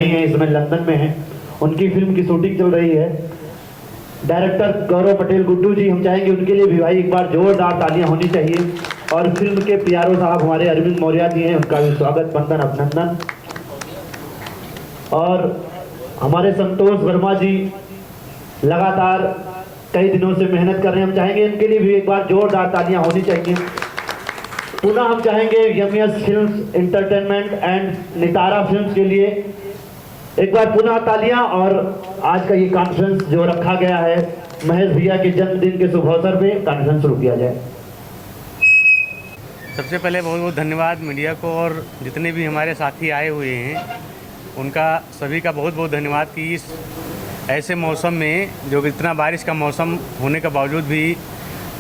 हैं इस समय लंदन में हैं। उनकी फिल्म की शूटिंग चल रही है। डायरेक्टर गौरव पटेल गुड्डू जी, हम चाहेंगे उनके लिए भी भाई एक बार जोरदार तालियां होनी चाहिए। और फिल्म के पीआरओ साहब हमारे अरविंद मौर्य जी हैं, उनका भी स्वागत, वंदन, अभिनंदन। और हमारे संतोष वर्मा जी लगातार कई दिनों से मेहनत कर रहे हैं, हम चाहेंगे इनके लिए भी एक बार जोरदार तालियां होनी चाहिए। पुनः हम चाहेंगे यमयस films entertainment and Nitara films के लिए एक बार पुनः तालियां। और आज का ये कॉन्फ्रेंस जो रखा गया है महेश भैया के जन्मदिन के शुभ अवसर पे कॉन्फ्रेंस शुरू किया जाए। सबसे पहले बहुत बहुत धन्यवाद मीडिया को, और जितने भी हमारे साथी आए हुए हैं उनका सभी का बहुत बहुत धन्यवाद कि इस ऐसे मौसम में, जो कि इतना बारिश का मौसम होने के बावजूद भी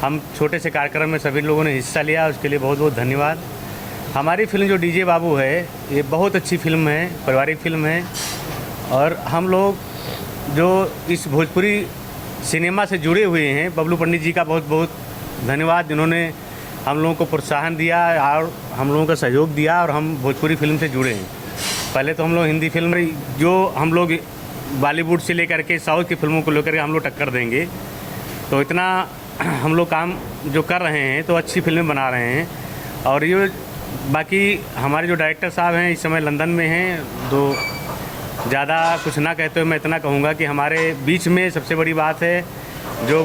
हम छोटे से कार्यक्रम में सभी लोगों ने हिस्सा लिया, उसके लिए बहुत बहुत धन्यवाद। हमारी फिल्म जो डीजे बाबू है, ये बहुत अच्छी फिल्म है, पारिवारिक फिल्म है। और हम लोग जो इस भोजपुरी सिनेमा से जुड़े हुए हैं, बबलू पंडित जी का बहुत बहुत धन्यवाद, जिन्होंने हम लोगों को प्रोत्साहन दिया और हम लोगों का सहयोग दिया और हम भोजपुरी फिल्म से जुड़े हैं। पहले तो हम लोग हिंदी फिल्म में, जो हम लोग बॉलीवुड से लेकर के साउथ की फिल्मों को लेकर के हम लोग टक्कर देंगे, तो इतना हम लोग काम जो कर रहे हैं तो अच्छी फिल्में बना रहे हैं। और ये बाकी हमारे जो डायरेक्टर साहब हैं इस समय लंदन में हैं, तो ज़्यादा कुछ ना कहते हुए मैं इतना कहूँगा कि हमारे बीच में सबसे बड़ी बात है, जो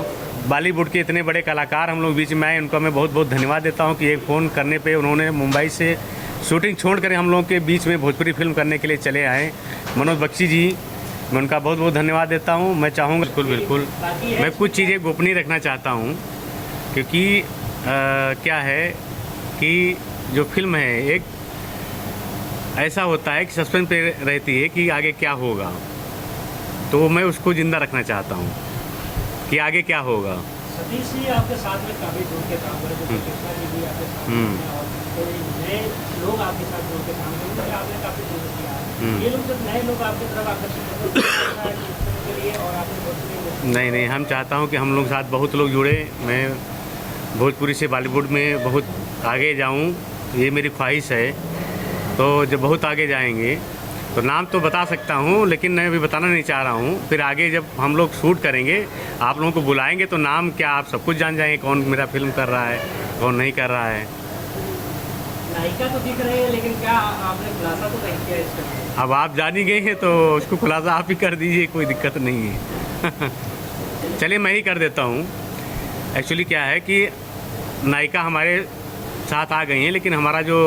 बॉलीवुड के इतने बड़े कलाकार हम लोग बीच में आए, उनका मैं बहुत बहुत धन्यवाद देता हूँ कि एक फ़ोन करने पे उन्होंने मुंबई से शूटिंग छोड़ कर हम लोगों के बीच में भोजपुरी फिल्म करने के लिए चले आए। मनोज बख्शी जी, मैं उनका बहुत बहुत धन्यवाद देता हूँ। मैं चाहूँगा बिल्कुल मैं कुछ चीज़ें गोपनीय रखना चाहता हूँ, क्योंकि क्या है कि जो फिल्म है एक ऐसा होता है कि सस्पेंस पे रहती है कि आगे क्या होगा, तो मैं उसको ज़िंदा रखना चाहता हूँ कि आगे क्या होगा। सतीश जी आपके साथ में काफ़ी जुड़ के काम करें, तो कृष्णा जी भी आपके साथ में और कोई नए लोग आपके साथ जुड़ के काम करें, तो आपने काफ़ी जुड़ किया है। ये लोग जब नए लोग आपकी तरफ आकर्षित होते के लिए और आपने नहीं, हम चाहता हूँ कि हम लोग साथ बहुत लोग जुड़े। मैं भोजपुरी से बॉलीवुड में बहुत आगे जाऊँ, ये मेरी ख्वाहिश है। तो जब बहुत आगे जाएंगे तो नाम तो बता सकता हूँ, लेकिन मैं अभी बताना नहीं चाह रहा हूँ। फिर आगे जब हम लोग शूट करेंगे, आप लोगों को बुलाएंगे, तो नाम क्या आप सब कुछ जान जाएंगे, कौन मेरा फिल्म कर रहा है, कौन नहीं कर रहा है। नायिका तो दिख रही है, लेकिन क्या आपने खुलासा तो नहीं किया इसका? अब आप जान ही गए हैं तो उसको खुलासा आप ही कर दीजिए, कोई दिक्कत नहीं है। चलिए मैं ही कर देता हूँ। एक्चुअली क्या है कि नायिका हमारे साथ आ गई हैं, लेकिन हमारा जो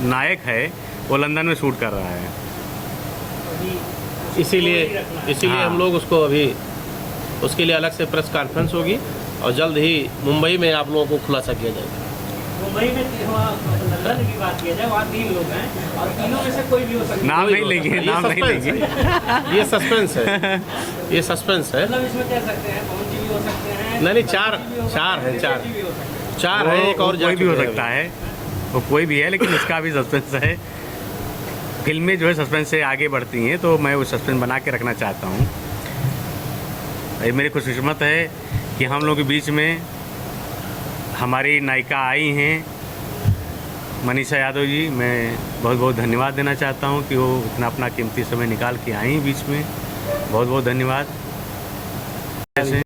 नायक है वो लंदन में शूट कर रहा है, इसीलिए हाँ। हम लोग उसको अभी उसके लिए अलग से प्रेस कॉन्फ्रेंस होगी और जल्द ही मुंबई में आप लोगों को खुलासा किया जाएगा। मुंबई में लंदन की बात किया जाए, वहाँ 3 लोग हैं और तीनों में से कोई भी हो सकता है। नाम नहीं लेंगे, नाम नहीं लेंगे। ये सस्पेंस है, ये सस्पेंस है। मतलब इसमें कह सकते हैं पवन जी भी हो सकते हैं। नहीं, चार है, एक और कोई भी हो सकता है, वो कोई भी है, लेकिन इसका भी सस्पेंस है। फिल्में जो है सस्पेंस से आगे बढ़ती हैं, तो मैं वो सस्पेंस बना के रखना चाहता हूँ। ये मेरी खुशकिस्मत है कि हम लोग के बीच में हमारी नायिका आई हैं मनीषा यादव जी। मैं बहुत बहुत धन्यवाद देना चाहता हूँ कि वो इतना अपना कीमती समय निकाल के आई बीच में। बहुत बहुत धन्यवाद।